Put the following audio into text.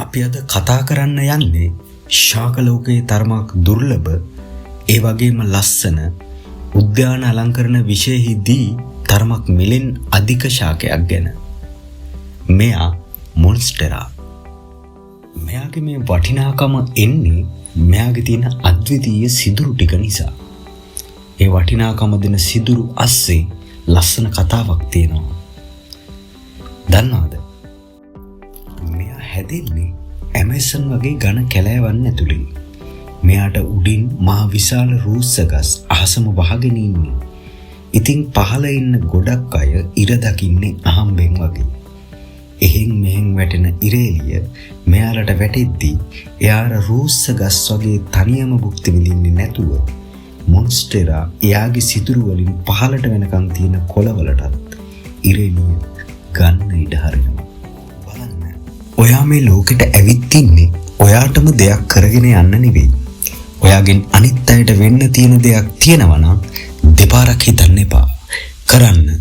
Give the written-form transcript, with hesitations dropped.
අපි අද කතා කරන්න යන්නේ ශාක ලෝකයේ තරමක් දුර්ලභ ඒ වගේම ලස්සන උද්‍යාන අලංකරණ විශේෂෙහිදී තරමක් මිලෙන් අධික ශාකයක් ගැන. මෙයා මොන්ස්ටෙරා. මෙයාගේ මේ වටිනාකම එන්නේ මෙයාගේ තියෙන අද්විතීය සිදුරු ටික නිසා. ඒ වටිනාකම දෙන සිදුරු අස්සේ ලස්සන කතාවක් තියෙනවා. දන්නවද? මෙයා හැදෙන්නේ ඇමේසන් වගේ ඝන කැලෑවන් ඇතුලේ. මෙයාට උඩින් මහ විශාල රූස්ස ගස් අහසම වහගෙන ඉන්නේ. ඉතින් පහළ ඉන්න ගොඩක් අය ඉර දකින්නේ අහම්බෙන් වගේ. එහෙන් මෙහෙන් වැටෙන ඉරේලිය මෙයාලට වැටෙද්දී එයාර රූස්ස ගස් වගේ තනියම භුක්ති විඳින්නේ නැතුව මොන්ස්ටෙරා එයාගේ සිදුරු වලින් පහළට වෙනකන් තියෙන කොළවලටත් ඉරේලිය ගන්න ඉඩ හරිනවා. බලන්න. ඔයා මේ ලෝකෙට ඇවිත් ඉන්නේ ඔයාටම දෙයක් කරගෙන යන්න නෙවෙයි. ඔයාගෙන් අනිත් අයට වෙන්න තියෙන දෙයක් තියෙනවා නම් දෙපාරක් හිතන්න එපා. කරන්න.